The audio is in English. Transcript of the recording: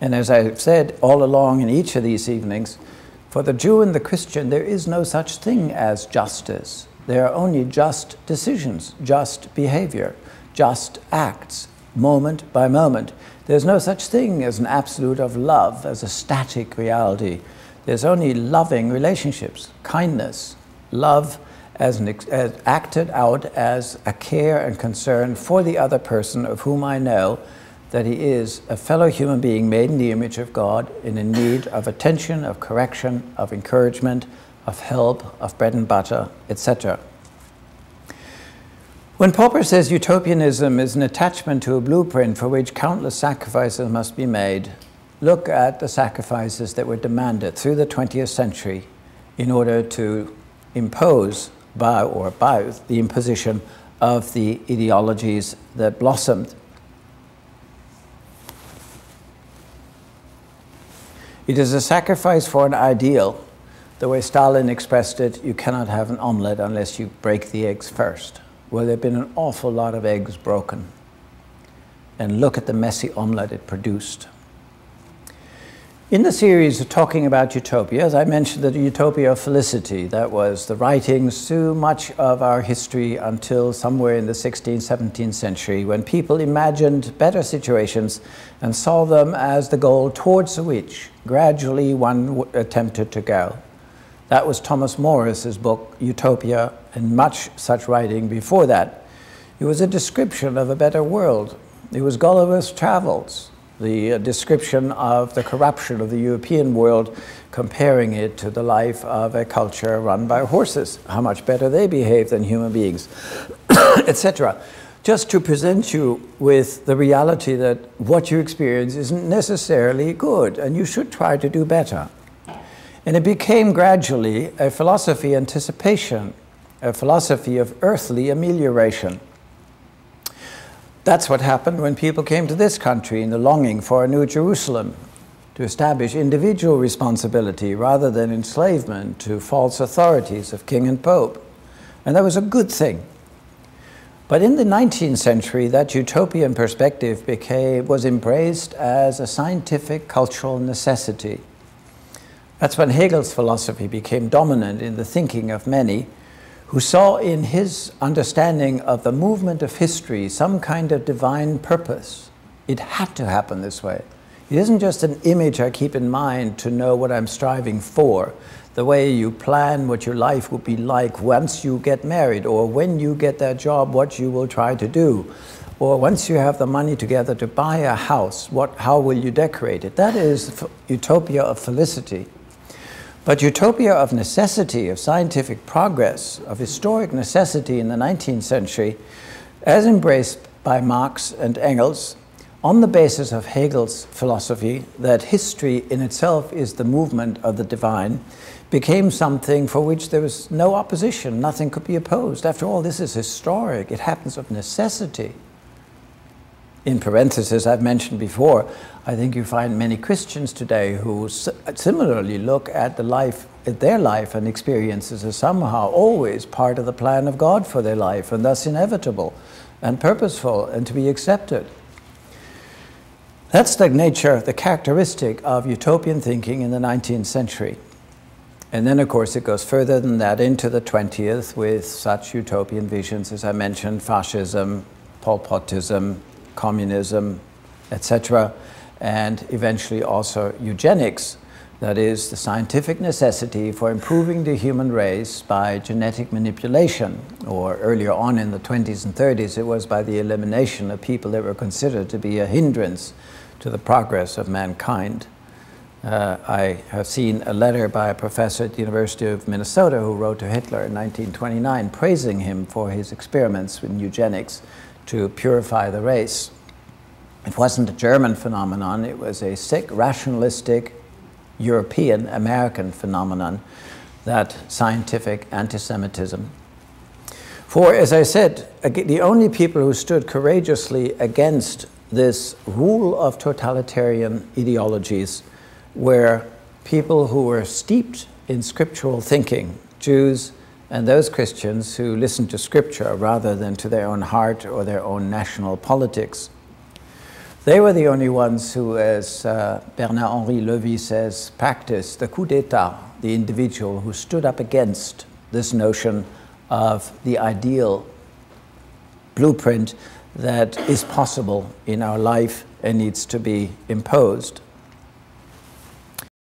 And as I've said all along in each of these evenings, for the Jew and the Christian, there is no such thing as justice. There are only just decisions, just behavior, just acts, moment by moment. There's no such thing as an absolute of love, as a static reality. There's only loving relationships, kindness, love as acted out as a care and concern for the other person of whom I know that he is a fellow human being made in the image of God and in need of attention, of correction, of encouragement, of help, of bread and butter, etc. When Popper says utopianism is an attachment to a blueprint for which countless sacrifices must be made, look at the sacrifices that were demanded through the 20th century in order to impose by the imposition of the ideologies that blossomed. It is a sacrifice for an ideal. The way Stalin expressed it, you cannot have an omelette unless you break the eggs first. Well, there have been an awful lot of eggs broken. And look at the messy omelette it produced. In the series of talking about utopia, as I mentioned, the utopia of felicity, that was the writings through much of our history until somewhere in the 16th, 17th century, when people imagined better situations and saw them as the goal towards which gradually one attempted to go. That was Thomas Morris's book, Utopia, and much such writing before that. It was a description of a better world. It was Gulliver's Travels, the description of the corruption of the European world, comparing it to the life of a culture run by horses, how much better they behave than human beings, etc. Just to present you with the reality that what you experience isn't necessarily good, and you should try to do better. And it became gradually a philosophy of anticipation, a philosophy of earthly amelioration. That's what happened when people came to this country in the longing for a new Jerusalem, to establish individual responsibility rather than enslavement to false authorities of king and pope. And that was a good thing. But in the 19th century, that utopian perspective was embraced as a scientific cultural necessity. That's when Hegel's philosophy became dominant in the thinking of many, who saw in his understanding of the movement of history some kind of divine purpose. It had to happen this way. It isn't just an image I keep in mind to know what I'm striving for, the way you plan what your life will be like once you get married, or when you get that job, what you will try to do, or once you have the money together to buy a house, how will you decorate it? That is utopia of felicity. But utopia of necessity, of scientific progress, of historic necessity in the 19th century, as embraced by Marx and Engels, on the basis of Hegel's philosophy that history in itself is the movement of the divine, became something for which there was no opposition, nothing could be opposed. After all, this is historic, it happens of necessity. In parentheses, I've mentioned before, I think you find many Christians today who similarly look at their life and experiences as somehow always part of the plan of God for their life, and thus inevitable and purposeful and to be accepted. That's the nature, the characteristic of utopian thinking in the 19th century. And then, of course, it goes further than that into the 20th with such utopian visions, as I mentioned, fascism, Pol Potism, communism, etc., and eventually also eugenics, that is, the scientific necessity for improving the human race by genetic manipulation, or earlier on in the 20s and 30s, it was by the elimination of people that were considered to be a hindrance to the progress of mankind. I have seen a letter by a professor at the University of Minnesota who wrote to Hitler in 1929 praising him for his experiments with eugenics to purify the race. It wasn't a German phenomenon, it was a sick, rationalistic, European, American phenomenon, that scientific anti-Semitism. For, as I said, the only people who stood courageously against this rule of totalitarian ideologies were people who were steeped in scriptural thinking, Jews and those Christians who listened to Scripture rather than to their own heart or their own national politics. They were the only ones who, as Bernard-Henri Lévy says, practiced the coup d'etat, the individual who stood up against this notion of the ideal blueprint that is possible in our life and needs to be imposed.